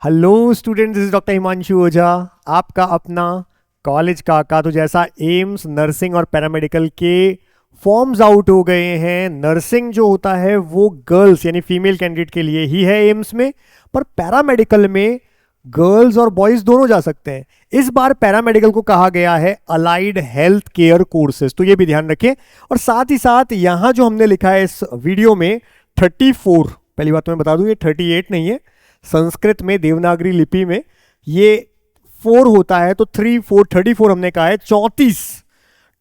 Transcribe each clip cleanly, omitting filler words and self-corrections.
Hello student, this is doctor Himanshu Ojha, आपका अपना college का। तो जैसा एम्स नर्सिंग और पैरामेडिकल के फॉर्म्स आउट हो गए हैं, नर्सिंग जो होता है वो गर्ल्स यानी फीमेल कैंडिडेट के लिए ही है एम्स में, पर पैरामेडिकल में गर्ल्स और बॉयज दोनों जा सकते हैं। इस बार पैरामेडिकल को कहा गया है अलाइड हेल्थ केयर कोर्सेज, तो ये भी ध्यान रखें। और साथ ही साथ यहां जो हमने लिखा है इस वीडियो में 34, पहली बात तो मैं बता दूं ये 38 नहीं है, संस्कृत में देवनागरी लिपि में ये 4 होता है, तो 3 4 34 हमने कहा है। 34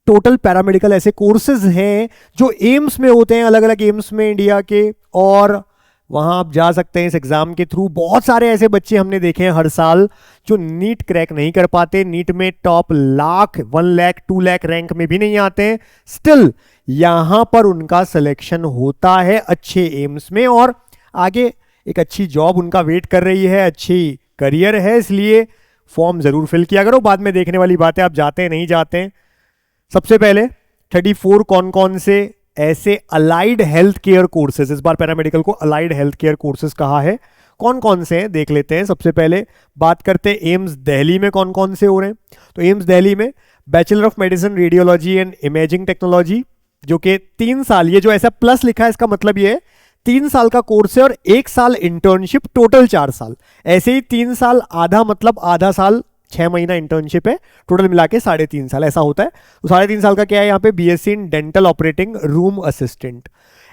टोटल पैरामेडिकल ऐसे कोर्सेज हैं जो एम्स में होते हैं, अलग अलग एम्स में इंडिया के, और वहां आप जा सकते हैं इस एग्जाम के थ्रू। बहुत सारे ऐसे बच्चे हमने देखे हैं हर साल जो नीट क्रैक नहीं कर पाते, नीट में टॉप लाख 1 लाख 2 लाख रैंक में भी नहीं आते हैं, स्टिल यहां पर उनका सिलेक्शन होता है अच्छे एम्स में, और आगे एक अच्छी जॉब उनका वेट कर रही है, अच्छी करियर है, इसलिए फॉर्म जरूर फिल किया करो। बाद में देखने वाली बात है आप जाते हैं नहीं जाते हैं। सबसे पहले 34 कौन कौन से ऐसे अलाइड हेल्थ केयर कोर्सेज, इस बार पैरामेडिकल को अलाइड हेल्थ केयर कोर्सेज कहा है, कौन कौन से हैं देख लेते हैं। सबसे पहले बात करते हैं एम्स दिल्ली में कौन कौन से हो रहे हैं। तो एम्स दिल्ली में bachelor of medicine radiology and imaging technology, जो कि 3 साल, ये जो ऐसा प्लस लिखा है इसका मतलब ये है 3 साल का कोर्स है, और 1 साल इंटर्नशिप, टोटल 4 साल। ऐसे ही 3 साल आधा मतलब आधा साल 6 महीना इंटर्नशिप है, टोटल मिला के 3.5 साल ऐसा होता है। तो 3.5 साल का क्या है यहाँ पे, BSc in dental operating room assistant,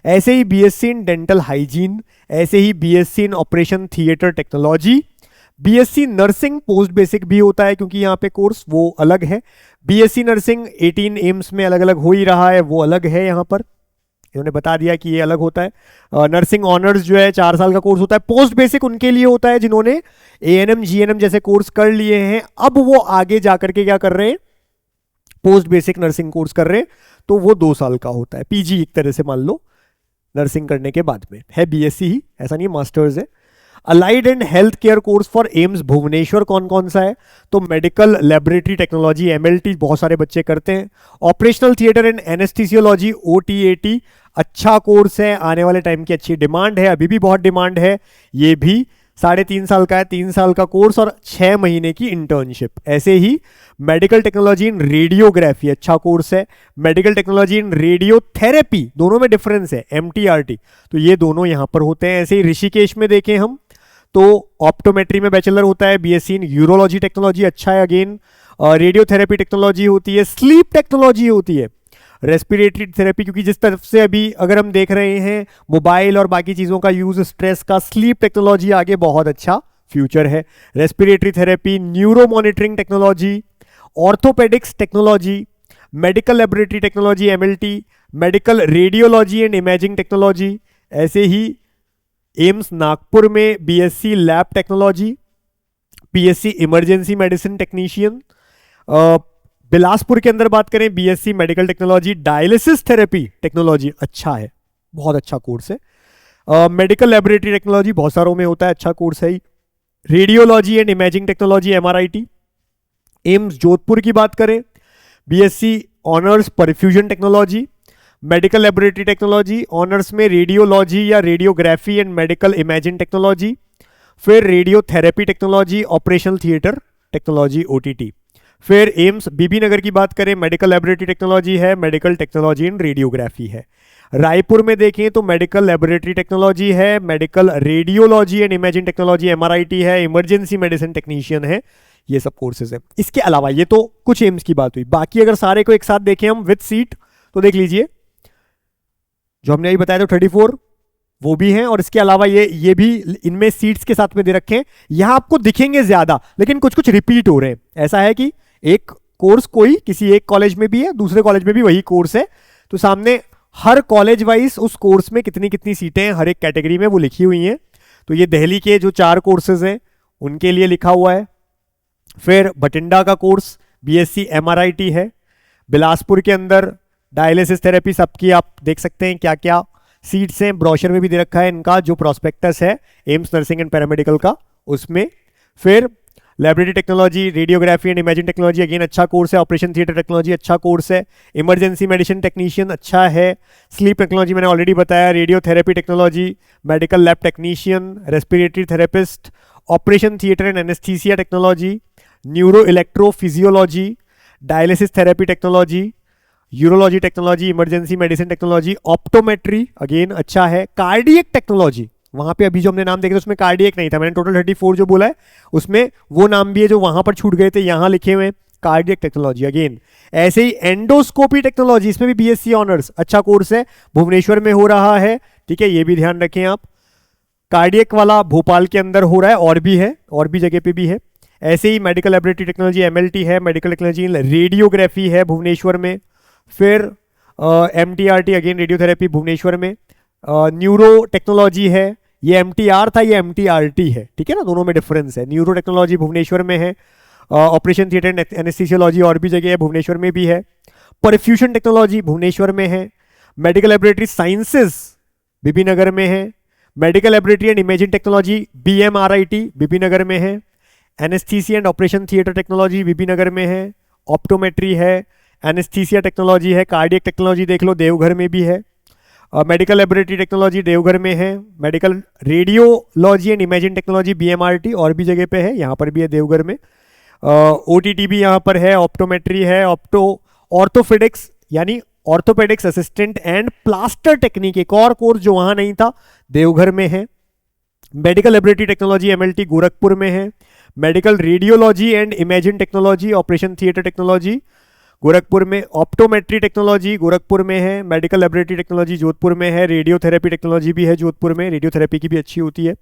ऐसे ही बीएससी इन डेंटल हाइजीन, ऐसे ही BSc in operation theatre technology, BSc nursing post basic भी होता है क्योंकि यहाँ पे कोर्स वो अलग है। बीएससी नर्सिंग 18 एम्स में अलग अलग हो ही रहा है, वो अलग है, यहाँ पर इन्होंने बता दिया कि ये अलग होता है। नर्सिंग ऑनर्स जो है 4 साल का कोर्स होता है। पोस्ट बेसिक उनके लिए होता है जिन्होंने एएनएम जीएनएम जैसे कोर्स कर लिए हैं, अब वो आगे जाकर के क्या कर रहे हैं, पोस्ट बेसिक नर्सिंग कोर्स कर रहे हैं, तो वो 2 साल का होता है, पीजी एक तरह से मान लो, नर्सिंग करने के बाद में है बीएससी ही, ऐसा नहीं मास्टर्स है। Allied and health care course for AIIMS Bhubaneswar कौन कौन सा है, तो मेडिकल लेबोरेटरी टेक्नोलॉजी एमएलटी बहुत सारे बच्चे करते हैं। ऑपरेशनल थिएटर एंड एनेस्थीसियोलॉजी ओटीएटी अच्छा कोर्स है, आने वाले टाइम की अच्छी डिमांड है, अभी भी बहुत डिमांड है। ये भी 3.5 साल का है, 3 साल का कोर्स और 6 महीने की इंटर्नशिप। ऐसे ही मेडिकल टेक्नोलॉजी इन रेडियोग्राफी अच्छा कोर्स है। मेडिकल टेक्नोलॉजी इन रेडियोथेरेपी, दोनों में डिफरेंस है, एमटीआरटी, तो ये दोनों यहां पर होते हैं। ऐसे ही ऋषिकेश में देखें हम तो ऑप्टोमेट्री में बैचलर होता है, बीएससी इन यूरोलॉजी टेक्नोलॉजी अच्छा है, अगेन रेडियोथेरेपी टेक्नोलॉजी होती है, स्लीप टेक्नोलॉजी होती है, रेस्पिरेटरी थेरेपी, क्योंकि जिस तरफ से अभी अगर हम देख रहे हैं मोबाइल और बाकी चीज़ों का यूज, स्ट्रेस का, स्लीप टेक्नोलॉजी आगे बहुत अच्छा फ्यूचर है। Respiratory therapy, neuro monitoring technology, orthopaedics technology, medical laboratory technology MLT, medical radiology and imaging technology. ऐसे ही एम्स नागपुर में BSc lab technology, BSc emergency medicine technician. Bilaspur के अंदर बात करें BSc medical technology dialysis therapy technology अच्छा है, बहुत अच्छा कोर्स है। मेडिकल लेबोरेटरी टेक्नोलॉजी बहुत सारों में होता है, अच्छा कोर्स है। Radiology and imaging technology MRIT. AIIMS Jodhpur की बात करें BSc honours perfusion technology, medical laboratory technology, honours में रेडियोलॉजी या radiography and medical imaging technology, फिर radiotherapy technology, operational theatre technology OTT. फिर एम्स बीबी नगर की बात करें मेडिकल लेबोरेटरी टेक्नोलॉजी है, मेडिकल टेक्नोलॉजी इन रेडियोग्राफी है। रायपुर में देखें तो मेडिकल लेबोरेटरी टेक्नोलॉजी है, medical radiology and imaging technology MRIT है, इमरजेंसी मेडिसिन टेक्नीशियन है, ये सब कोर्सेज है। इसके अलावा ये तो कुछ एम्स की बात हुई, बाकी अगर सारे को एक साथ देखें हम विद सीट तो देख लीजिए, जो हमने अभी बताया था 34 वो भी हैं, और इसके अलावा ये भी इनमें सीट्स के साथ में दे रखे हैं। यहां आपको दिखेंगे ज्यादा लेकिन कुछ कुछ रिपीट हो रहे हैं। ऐसा है कि एक कोर्स कोई किसी एक कॉलेज में भी है, दूसरे कॉलेज में भी वही कोर्स है, तो सामने हर कॉलेज वाइज उस कोर्स में कितनी कितनी सीटें हैं हर एक कैटेगरी में वो लिखी हुई हैं। तो ये दिल्ली के जो 4 कोर्सेज हैं उनके लिए लिखा हुआ है। फिर बठिंडा का कोर्स बीएससी एमआरआईटी है। बिलासपुर के अंदर डायलिसिस थेरेपी सबकी आप देख सकते हैं क्या क्या सीट्स हैं, ब्रोशर में भी दे रखा है इनका जो प्रोस्पेक्टस है एम्स नर्सिंग एंड पैरामेडिकल का उसमें। फिर laboratory technology, radiography and imaging technology again अच्छा कोर्स है, ऑपरेशन थिएटर टेक्नोलॉजी अच्छा कोर्स है, इमरजेंसी मेडिसिन टेक्नीशियन अच्छा है, स्लीप टेक्नोलॉजी मैंने ऑलरेडी बताया, radiotherapy technology, medical lab technician, respiratory therapist, operation theatre and anaesthesia technology, neuro electrophysiology, dialysis therapy technology, urology technology, emergency medicine technology, optometry again अच्छा है, cardiac technology, वहां पे अभी जो हमने नाम देखे थे उसमें कार्डियक नहीं था, मैंने टोटल 34 जो बोला है उसमें वो नाम भी है जो वहां पर छूट गए थे, यहां लिखे हुए कार्डियक टेक्नोलॉजी अगेन। ऐसे ही एंडोस्कोपी टेक्नोलॉजी, इसमें भी बीएससी ऑनर्स अच्छा कोर्स है, भुवनेश्वर में हो रहा है, ठीक है, ये भी ध्यान रखें आप। कार्डियक वाला भोपाल के अंदर हो रहा है, और भी है, और भी जगह पे भी है। ऐसे ही मेडिकल लैबोरेटरी टेक्नोलॉजी एमएलटी है, मेडिकल टेक्नोलॉजी रेडियोग्राफी है भुवनेश्वर में, फिर एमटीआरटी अगेन रेडियोथेरेपी भुवनेश्वर में, न्यूरो टेक्नोलॉजी है, ये एमटीआर था ये एमटीआरटी है, ठीक है ना, दोनों में डिफरेंस है। न्यूरो टेक्नोलॉजी भुवनेश्वर में है, ऑपरेशन थिएटर एंड एनेस्थीसियोलॉजी और भी जगह है, भुवनेश्वर में भी है। परफ्यूजन टेक्नोलॉजी भुवनेश्वर में है, मेडिकल लैबोरेटरी साइंसेस बीबीनगर में है, medical laboratory and imaging technology BMRIT Bibinagar में है, anaesthesia and operation theatre technology Bibinagar में है, ऑप्टोमेट्री है, एनेस्थीसिया टेक्नोलॉजी है, कार्डियक टेक्नोलॉजी देख लो देवघर में भी है, मेडिकल लैबोरेटरी टेक्नोलॉजी देवघर में है, medical radiology and imaging technology BMRT और भी जगह पे है, यहाँ पर भी है देवघर में, ओटीटी भी यहाँ पर है, ऑप्टोमेट्री है, ऑर्थोपेडिक्स यानी orthopaedics assistant and plaster technique एक और कोर्स जो वहाँ नहीं था देवघर में है, medical laboratory technology MLT Gorakhpur में है, medical radiology and imaging technology operation theatre technology Gorakhpur में, ऑप्टोमेट्री टेक्नोलॉजी गोरखपुर में है, मेडिकल लैबोरेटरी टेक्नोलॉजी जोधपुर में है, रेडियोथेरेपी टेक्नोलॉजी भी है जोधपुर में, रेडियोथेरेपी की भी अच्छी होती है,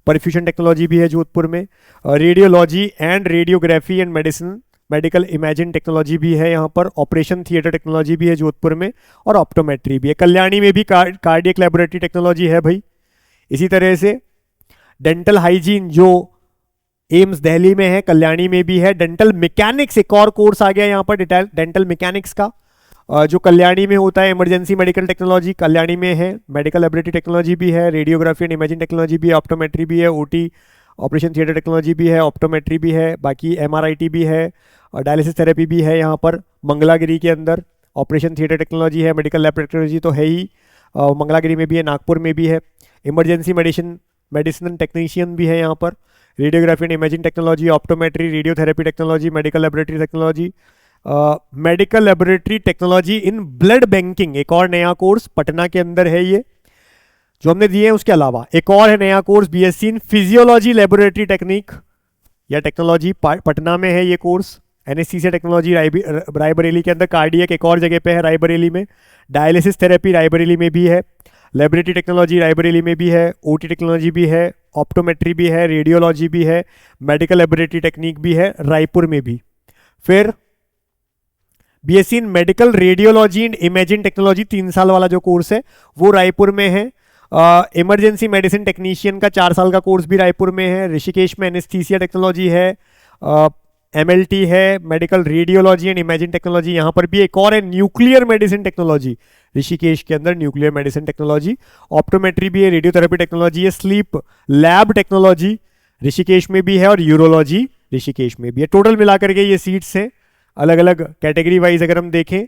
परफ्यूजन टेक्नोलॉजी भी है जोधपुर में, radiology and radiography and medicine medical imaging technology भी है यहाँ पर, ऑपरेशन थिएटर टेक्नोलॉजी भी है जोधपुर में, और ऑप्टोमेट्री भी है। कल्याणी में भी कार्डियक लैबोरेटरी टेक्नोलॉजी है भाई। इसी तरह से डेंटल हाइजीन जो एम्स दिल्ली में है, कल्याणी में भी है। डेंटल मैकेनिक्स एक और कोर्स आ गया यहाँ पर डेंटल मैकेनिक्स का, जो कल्याणी में होता है। इमरजेंसी मेडिकल टेक्नोलॉजी कल्याणी में है, मेडिकल लैबोरेटरी टेक्नोलॉजी भी है, रेडियोग्राफी एंड इमेजिंग टेक्नोलॉजी भी है, ऑप्टोमेट्री भी है, ओटी ऑपरेशन थिएटर टेक्नोलॉजी भी है, ऑप्टोमेट्री भी है, बाकी एमआरआईटी भी है, और डायलिसिस थेरेपी भी है यहाँ पर मंगलागिरी के अंदर। ऑपरेशन थिएटर टेक्नोलॉजी है, मेडिकल लैब टेक्नोलॉजी तो है ही, मंगलागिरी में भी है, नागपुर में भी है। इमरजेंसी मेडिसिन टेक्नीशियन भी है यहाँ पर, radiography and imaging technology, optometry, radiotherapy technology, medical laboratory technology, medical laboratory technology in blood banking एक और नया कोर्स पटना के अंदर है। ये जो हमने दिए हैं उसके अलावा एक और है नया course BSc in physiology laboratory technique या टेक्नोलॉजी, पटना में है ये कोर्स। एनेस्थीसिया टेक्नोलॉजी रायबरेली के अंदर, कार्डियक एक और जगह पे है रायबरेली में, डायलिसिस थेरेपी रायबरेली में भी है, लैबोरेटरी टेक्नोलॉजी रायबरेली में भी है, ओटी टेक्नोलॉजी भी है, ऑप्टोमेट्री भी है, रेडियोलॉजी भी है, मेडिकल लैबोरेटरी टेक्निक भी है रायपुर में भी। फिर BSc in medical radiology and imaging technology 3 साल वाला जो कोर्स है वो रायपुर में है। इमरजेंसी मेडिसिन टेक्नीशियन का 4 साल का कोर्स भी रायपुर में है। ऋषिकेश में एनेस्थीसिया टेक्नोलॉजी है, एमएलटी है, medical radiology and imaging technology यहाँ पर भी एक और है, न्यूक्लियर मेडिसिन टेक्नोलॉजी ऋषिकेश के अंदर, न्यूक्लियर मेडिसिन टेक्नोलॉजी, ऑप्टोमेट्री भी है, रेडियोथेरेपी टेक्नोलॉजी है, स्लीप लैब टेक्नोलॉजी ऋषिकेश में भी है, और यूरोलॉजी ऋषिकेश में भी है। टोटल मिलाकर के ये सीट्स हैं अलग अलग कैटेगरी वाइज अगर हम देखें,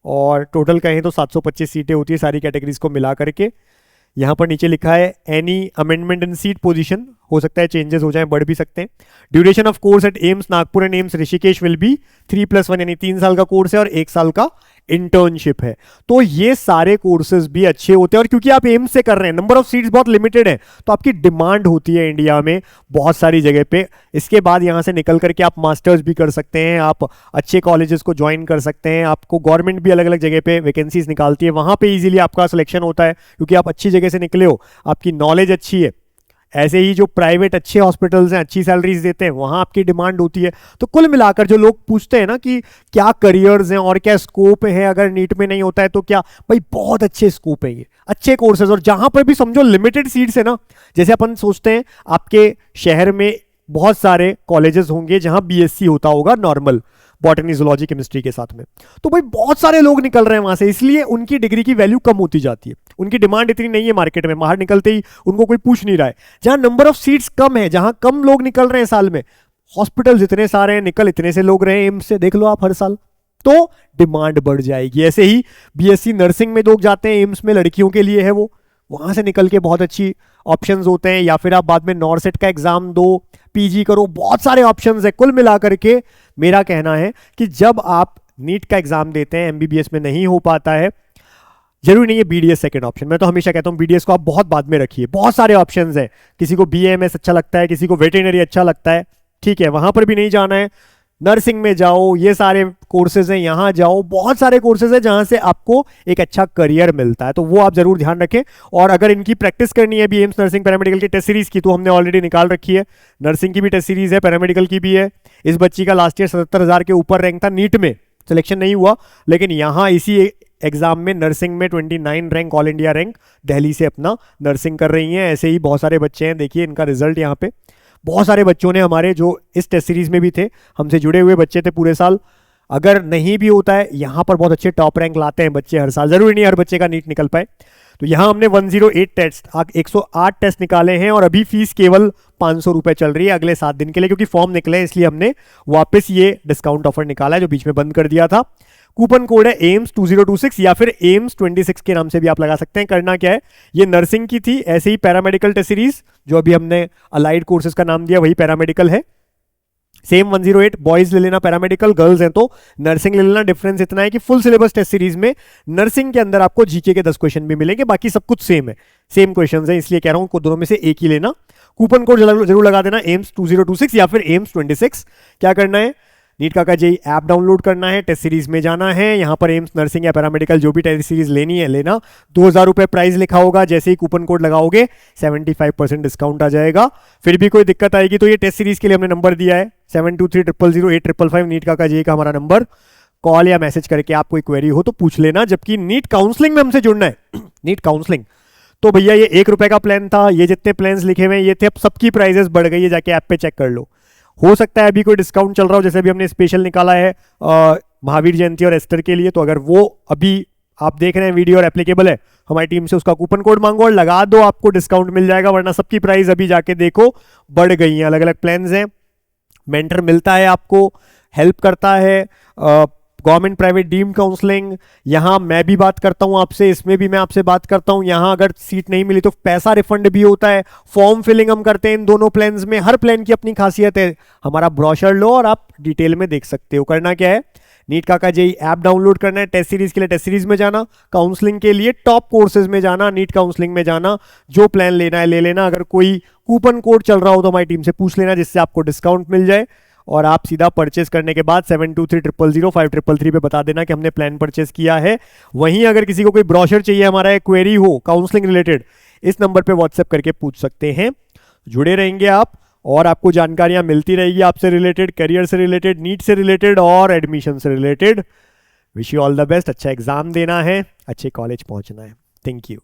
और टोटल कहें तो 725 सीटें होती है सारी कैटेगरीज को मिला करके। यहाँ पर नीचे लिखा है any amendment in seat position, हो सकता है चेंजेस हो जाए, बढ़ भी सकते हैं। Duration of course eight AIIMS Nagpur and AIIMS Rishikesh will be 3+1 यानी 3 साल का कोर्स है और 1 साल का इंटर्नशिप है। तो ये सारे कोर्सेज भी अच्छे होते हैं, और क्योंकि आप एम्स से कर रहे हैं, नंबर ऑफ सीट्स बहुत लिमिटेड है, तो आपकी डिमांड होती है इंडिया में बहुत सारी जगह पे। इसके बाद यहाँ से निकल करके आप मास्टर्स भी कर सकते हैं, आप अच्छे कॉलेजेस को ज्वाइन कर सकते हैं, आपको गवर्नमेंट भी अलग अलग जगह पे वैकेंसीज निकालती है, वहाँ पे इजीली आपका सिलेक्शन होता है क्योंकि आप अच्छी जगह से निकले हो, आपकी नॉलेज अच्छी है। ऐसे ही जो प्राइवेट अच्छे हॉस्पिटल्स हैं, अच्छी सैलरीज देते हैं, वहाँ आपकी डिमांड होती है। तो कुल मिलाकर जो लोग पूछते हैं ना कि क्या करियर्स हैं और क्या स्कोप है अगर नीट में नहीं होता है तो क्या, भाई बहुत अच्छे स्कोप है, ये अच्छे कोर्सेज। और जहाँ पर भी समझो लिमिटेड सीट्स है ना, जैसे अपन सोचते हैं आपके शहर में बहुत सारे कॉलेजेस होंगे जहाँ बीएससी होता होगा नॉर्मल बॉटनी जूलॉजी केमिस्ट्री के साथ में, तो भाई बहुत सारे लोग निकल रहे हैं वहां से, इसलिए उनकी डिग्री की वैल्यू कम होती जाती है, उनकी डिमांड इतनी नहीं है मार्केट में, बाहर निकलते ही उनको कोई पूछ नहीं रहा है। जहां नंबर ऑफ सीट्स कम है, जहां कम लोग निकल रहे हैं साल में, हॉस्पिटल्स इतने सारे हैं, निकल इतने से लोग रहे हैं एम्स से, देख लो आप हर साल, तो डिमांड बढ़ जाएगी। ऐसे ही बीएससी नर्सिंग में लोग जाते हैं एम्स में, लड़कियों के लिए है वो वहाँ से निकल के बहुत अच्छी ऑप्शंस होते हैं, या फिर आप बाद में नॉर्सेट का एग्जाम दो, पीजी करो, बहुत सारे ऑप्शंस है। कुल मिला करके मेरा कहना है कि जब आप नीट का एग्जाम देते हैं, एमबीबीएस में नहीं हो पाता है, जरूरी नहीं है बीडीएस सेकंड ऑप्शन। मैं तो हमेशा कहता हूं बीडीएस को आप बहुत बाद में रखिए, बहुत सारे ऑप्शंस हैं। किसी को बीएमएस अच्छा लगता है, किसी को वेटरनरी अच्छा लगता है, ठीक है, वहां पर भी नहीं जाना है। नर्सिंग में जाओ, ये सारे कोर्सेज हैं, यहां जाओ, बहुत सारे कोर्सेज हैं जहां से आपको एक अच्छा करियर मिलता है, तो वो आप जरूर ध्यान रखें। और अगर इनकी प्रैक्टिस करनी है भी एम्स नर्सिंग पैरामेडिकल की टेस्ट सीरीज की, तो हमने ऑलरेडी निकाल रखी है। नर्सिंग की भी टेस्ट सीरीज है, पैरामेडिकल की भी है। इस बच्ची का लास्ट ईयर 77,000 के ऊपर रैंक था, नीट में सिलेक्शन नहीं हुआ, लेकिन यहाँ इसी एग्जाम में नर्सिंग में 29 rank, all India rank, Delhi से अपना नर्सिंग कर रही हैं। ऐसे ही बहुत सारे बच्चे हैं, देखिए इनका रिजल्ट यहाँ पे। बहुत सारे बच्चों ने हमारे जो इस टेस्ट सीरीज में भी थे, हमसे जुड़े हुए बच्चे थे पूरे साल। अगर नहीं भी होता है, यहाँ पर बहुत अच्छे टॉप रैंक लाते हैं बच्चे हर साल, जरूरी नहीं हर बच्चे का नीट निकल पाए। तो यहाँ हमने 108 टेस्ट, 108 टेस्ट निकाले हैं, और अभी फीस केवल 500 रुपए चल रही है अगले 7 दिन के लिए, क्योंकि फॉर्म निकले हैं, इसलिए हमने वापस ये डिस्काउंट ऑफर निकाला है जो बीच में बंद कर दिया था। कूपन कोड है एम्स 2026 या फिर एम्स 26 के नाम से भी आप लगा सकते हैं। करना क्या है, ये नर्सिंग की थी, ऐसे ही पैरामेडिकल टेस्ट सीरीज जो अभी हमने अलाइड कोर्सेज का नाम दिया वही पैरामेडिकल है। सेम 108 बॉयज ले लेना पैरामेडिकल, गर्ल्स हैं तो नर्सिंग ले लेना। डिफरेंस इतना है कि फुल सिलेबस टेस्ट सीरीज में नर्सिंग के अंदर आपको जीके के 10 क्वेश्चन भी मिलेंगे, बाकी सब कुछ सेम है, सेम क्वेश्चन है, इसलिए कह रहा हूं दोनों में से एक ही लेना। कूपन कोड जरूर लगा देना एम्स 2026 या फिर एम्स 26। क्या करना है, नीट काका जेई ऐप डाउनलोड करना है, टेस्ट सीरीज में जाना है, यहाँ पर एम्स नर्सिंग या पैरामेडिकल जो भी टेस्ट सीरीज लेनी है लेना। 2000 रुपए प्राइस लिखा होगा, जैसे ही कूपन कोड लगाओगे 75% डिस्काउंट आ जाएगा। फिर भी कोई दिक्कत आएगी तो ये टेस्ट सीरीज के लिए हमने नंबर दिया है 72300855, नीट काका जेई का हमारा नंबर। कॉल या मैसेज करके आप कोई क्वेरी हो तो पूछ लेना। जबकि नीट काउंसलिंग में हमसे जुड़ना है नीट काउंसलिंग, तो भैया ये 1 रुपए का प्लान था, ये जितने प्लान्स लिखे हुए ये थे, अब सबकी प्राइजेस बढ़ गई है, जाके ऐप पे चेक कर लो। हो सकता है अभी कोई डिस्काउंट चल रहा हो, जैसे अभी हमने स्पेशल निकाला है महावीर जयंती और एस्टर के लिए, तो अगर वो अभी आप देख रहे हैं वीडियो और एप्लीकेबल है हमारी टीम से, उसका कूपन कोड मांगो और लगा दो, आपको डिस्काउंट मिल जाएगा। वरना सबकी प्राइस अभी जाके देखो बढ़ गई है, अलग अलग प्लान्स हैं। मेंटर मिलता है आपको, हेल्प करता है, गवर्नमेंट प्राइवेट डीम्ड काउंसलिंग, यहाँ मैं भी बात करता हूँ आपसे, इसमें भी मैं आपसे बात करता हूँ। यहाँ अगर सीट नहीं मिली तो पैसा रिफंड भी होता है, फॉर्म फिलिंग हम करते हैं इन दोनों प्लान्स में। हर प्लान की अपनी खासियत है, हमारा ब्रोशर लो और आप डिटेल में देख सकते हो। करना क्या है, नीट काका जेई ऐप डाउनलोड करना है, टेस्ट सीरीज के लिए टेस्ट सीरीज में जाना, काउंसलिंग के लिए टॉप कोर्सेज में जाना, नीट काउंसलिंग में जाना, जो प्लान लेना है ले लेना। अगर कोई कूपन कोड चल रहा हो तो हमारी टीम से पूछ लेना, जिससे आपको डिस्काउंट मिल जाए। और आप सीधा परचेस करने के बाद 72300533 पे बता देना कि हमने प्लान परचेस किया है। वहीं अगर किसी को कोई ब्रोशर चाहिए, हमारा क्वेरी हो काउंसलिंग रिलेटेड, इस नंबर पे व्हाट्सएप करके पूछ सकते हैं। जुड़े रहेंगे आप और आपको जानकारियां मिलती रहेगी आपसे रिलेटेड, करियर से रिलेटेड, नीट से रिलेटेड और एडमिशन से related. Wish you all the best, अच्छा एग्जाम देना है, अच्छे कॉलेज पहुंचना है। Thank you.